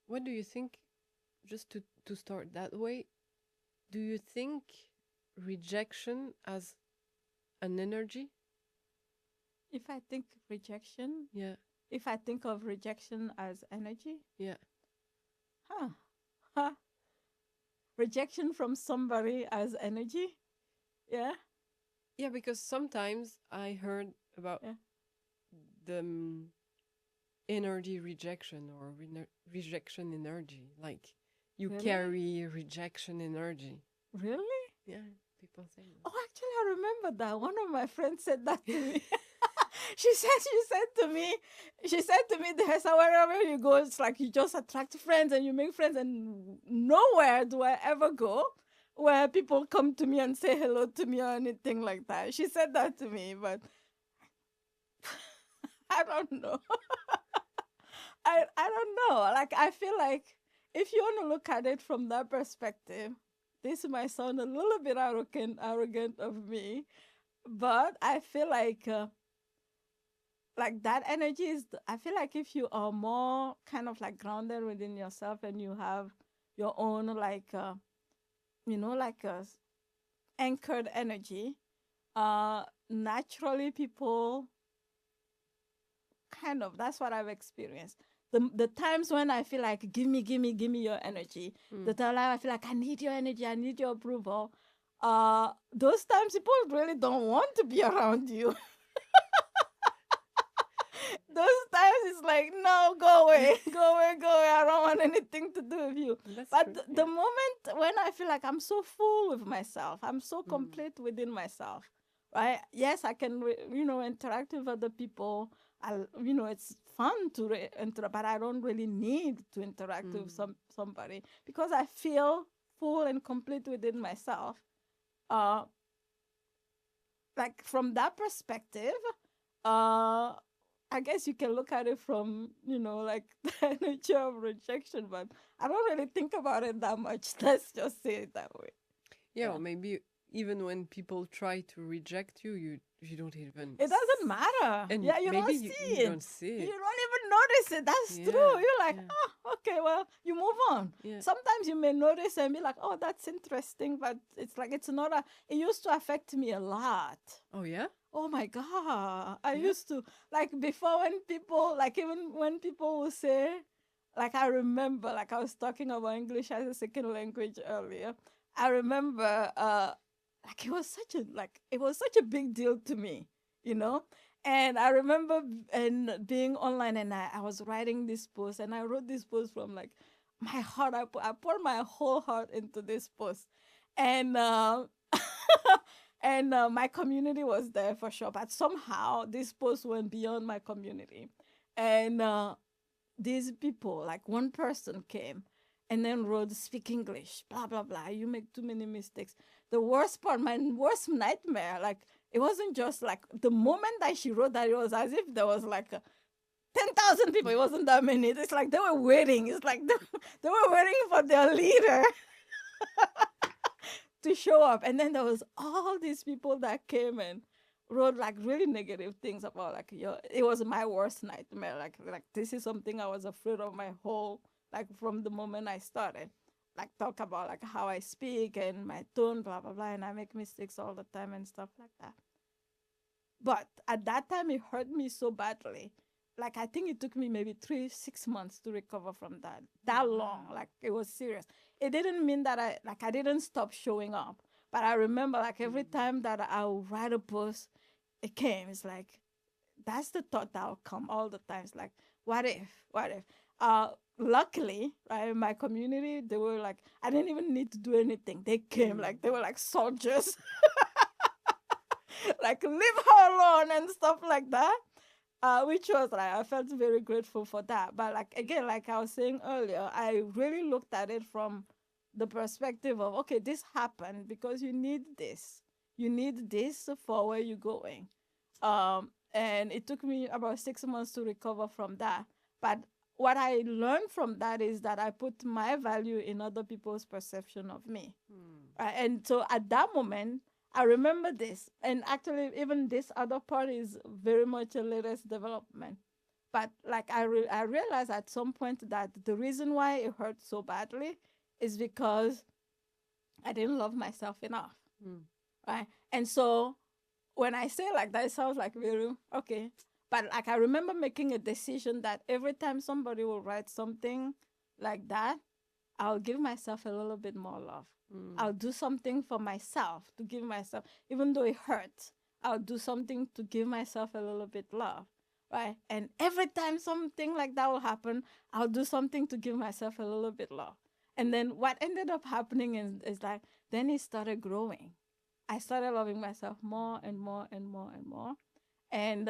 what do you think, just to start that way, do you think rejection as an energy? If I think rejection, Yeah, if I think of rejection as energy, yeah. huh? Huh? Rejection from somebody as energy? Yeah, Yeah, because sometimes I heard about yeah. the energy rejection or rejection energy. Like you Really? carry rejection energy. Really? Yeah, people say Oh, actually, I remember that. One of my friends said that to me. She said to me, there's wherever you go, it's like you just attract friends and you make friends, and nowhere do I ever go where people come to me and say hello to me or anything like that. She said that to me, but I don't know. I don't know. Like I feel like if you want to look at it from that perspective, this might sound a little bit arrogant of me, but I feel like that energy is. I feel like if you are more kind of like grounded within yourself and you have your own like anchored energy, naturally people kind of, that's what I've experienced. The times when I feel like give me your energy. The mm, time I feel like I need your energy, I need your approval. Those times people really don't want to be around you. Those times it's like, no, go away, go away, go away. I don't want anything to do with you. that's But true. the Yeah. moment when I feel like I'm so full with myself, I'm so Mm, complete within myself, right? Yes, I can, interact with other people. It's fun to interact, but I don't really need to interact with mm, somebody because I feel full and complete within myself. Uh, like from that perspective, uh I guess you can look at it from, like the nature of rejection, but I don't really think about it that much. Let's just say it that way. yeah, or Yeah. maybe even when people try to reject you, you don't even It doesn't matter. and Yeah, you maybe don't you see it. don't see You it. don't even notice it. That's Yeah, true. You're like, yeah, okay, well, you move on. yeah. Sometimes you may notice and be like, oh, that's interesting, but it's like, it's not it used to affect me a lot. Oh yeah, Oh my God. I yeah. used to, like, before, when people, like, even when people will say, like, I remember, like, I was talking about English as a second language earlier. I remember, like, it was such a big deal to me, you know? And I remember and being online, and I was writing this post, and I wrote this post from like my heart. I poured my whole heart into this post. And, and my community was there for sure, but somehow this post went beyond my community. And these people, like one person came and then wrote, speak English, blah blah blah, you make too many mistakes. The worst part, my worst nightmare, like, it wasn't just like the moment that she wrote that, it was as if there was like 10,000 people. It wasn't that many. It's like they were waiting. It's like they were waiting for their leader to show up. And then there was all these people that came and wrote like really negative things about, like, it was my worst nightmare. Like this is something I was afraid of my whole, like, from the moment I started. Like, talk about like how I speak and my tone, blah blah blah, and I make mistakes all the time and stuff like that. But at that time, it hurt me so badly. Like, I think it took me maybe 6 months to recover from that. Oh That long, wow. like, it was serious. It didn't mean that I didn't stop showing up. But I remember, like, every Mm, time that I would write a post, it came. It's like, that's the thought that will come all the times. Like, what if? What if? Luckily, right, in my community, they were like, I didn't even need to do anything. They came, mm, like, they were like soldiers. Like, leave her alone and stuff like that. Which was like, I felt very grateful for that. But like, again, like I was saying earlier, I really looked at it from the perspective of, okay, this happened because you need this. You need this for where you're going. And it took me about 6 months to recover from that. But what I learned from that is that I put my value in other people's perception of me. mm, Right? And so at that moment, I remember this. And actually, even this other part is very much a latest development. But like I realized at some point that the reason why it hurt so badly is because I didn't love myself enough, Mm. right? And so when I say like that, it sounds like very okay. But like I remember making a decision that every time somebody will write something like that, I'll give myself a little bit more love. Mm. I'll do something for myself to give myself, even though it hurts, I'll do something to give myself a little bit love. Right. And every time something like that will happen, I'll do something to give myself a little bit love. And then what ended up happening is like, then it started growing. I started loving myself more and more and more and more. And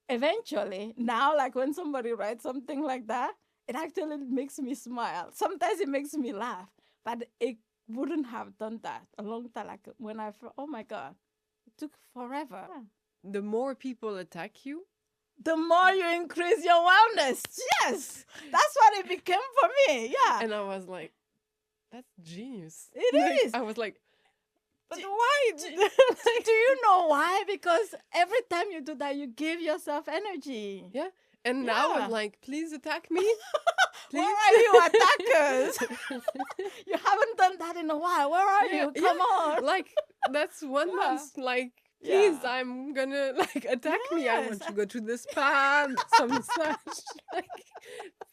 eventually, now, like when somebody writes something like that, it actually makes me smile. Sometimes it makes me laugh, but it wouldn't have done that a long time. Like when I felt, oh my God, it took forever. Yeah. The more people attack you, The more you increase your wellness. Yes, that's what it became for me. Yeah, and I was like, that's genius. it Like, is. I was like, but Do- why? Do you know why? Because every time you do that, you give yourself energy. Yeah. And now Yeah. I'm like, please attack me. Where Please. are you, attackers? You haven't done that in a while. Where are Yeah, you? Come on. Like, that's 1 month. Like, please, Yeah. I'm gonna like attack me. I want Yes. to go to the spa, some massage. Like,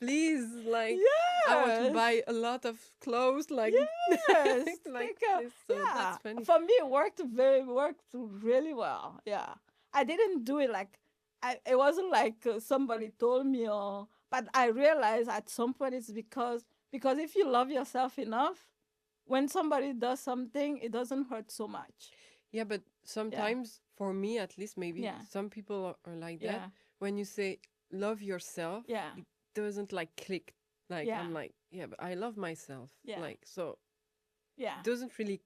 please, like, I want to Yes. buy a lot of clothes. Like, Yes. like Take a- this. So yeah. that's funny. For me, it worked really well. Yeah. I didn't do it like it wasn't like somebody told me but I realized at some point it's because if you love yourself enough, when somebody does something, it doesn't hurt so much. Yeah, but sometimes, for me at least, maybe Yeah. some people are like that. Yeah. When you say love yourself, Yeah. it doesn't like click. Like, Yeah. I'm like, yeah, but I love myself. Yeah. Like, so Yeah. it doesn't really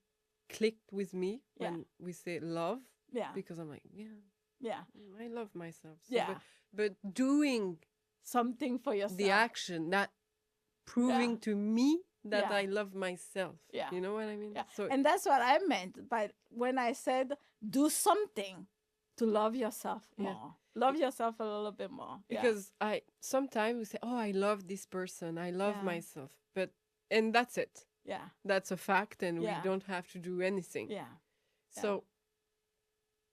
click with me Yeah. when we say love, Yeah. because I'm like, yeah, Yeah. I love myself. So, Yeah. but doing Something for yourself. the action, that proving to me that Yeah. I love myself. Yeah. You know what I mean? Yeah. So And that's what I meant by when I said do something to love yourself Yeah. more. Love yourself a little bit more. Yeah. because I sometimes we say, oh, I love this person, I love Yeah. myself, and that's it. Yeah. That's a fact, and Yeah. we don't have to do anything. Yeah. So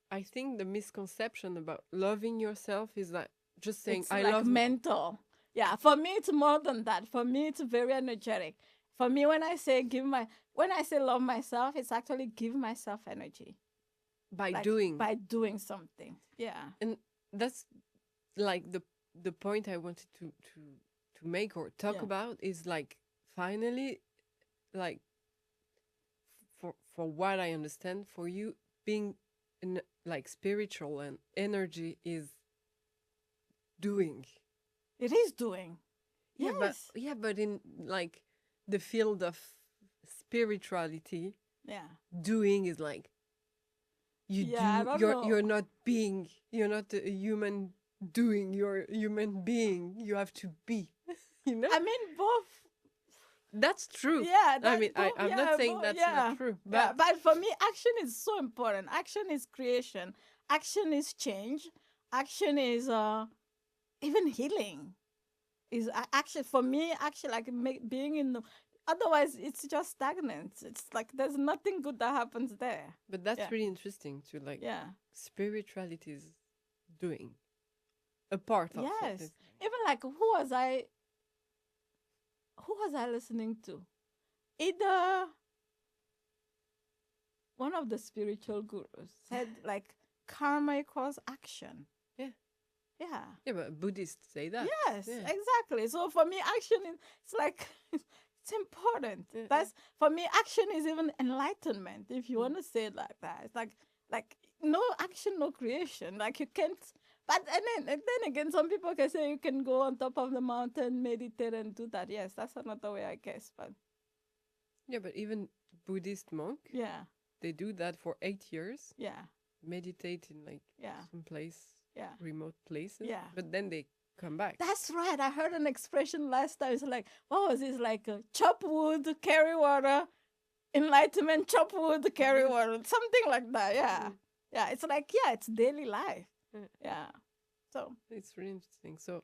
I think the misconception about loving yourself is that just saying It's I like love mental. Yeah. For me, it's more than that. For me, it's very energetic. For me, when I say love myself, it's actually give myself energy by like, doing. by doing something. Yeah. And that's like the point I wanted to make or talk Yeah. about is like finally, like for what I understand, for you being in like spiritual and energy is doing. It is doing. Yeah, Yes. but in like the field of spirituality, Yeah. doing is like you Yeah, I do. don't You're know. you're not a human doing. You're a human being. You have to be. You know. I mean, both. That's true. Yeah, I mean, I'm not saying both, that's yeah. not true, Yeah, but but for me, action is so important. Action is creation. Action is change. Action is even healing. Is action for me? Action like being in the. Otherwise, it's just stagnant. It's like there's nothing good that happens there. that's Yeah. really interesting to like Yeah. spirituality is doing a part of Yes. it. Even like who was I listening to? Either one of the spiritual gurus said like karma equals action. Yeah. Yeah. Yeah, but Buddhists say that. Yes, Yeah. exactly. So for me, action is it's like it's important. Yeah, That's for me, action is even enlightenment, if you want to say it like that. It's like no action, no creation. Like you can't. But and then again, some people can say you can go on top of the mountain, meditate, and do that. Yes, that's another way, I guess. But Yeah, but even Buddhist monk, yeah, they do that for 8 years, yeah, meditate in like yeah, some place, yeah. remote places. Yeah. But then they come back. That's right. I heard an expression last time. It's like, what was this? Like, chop wood, carry water, enlightenment, chop wood, carry water, something like that. Yeah, yeah. It's like, yeah, it's daily life. Mm. Yeah. So it's really interesting. So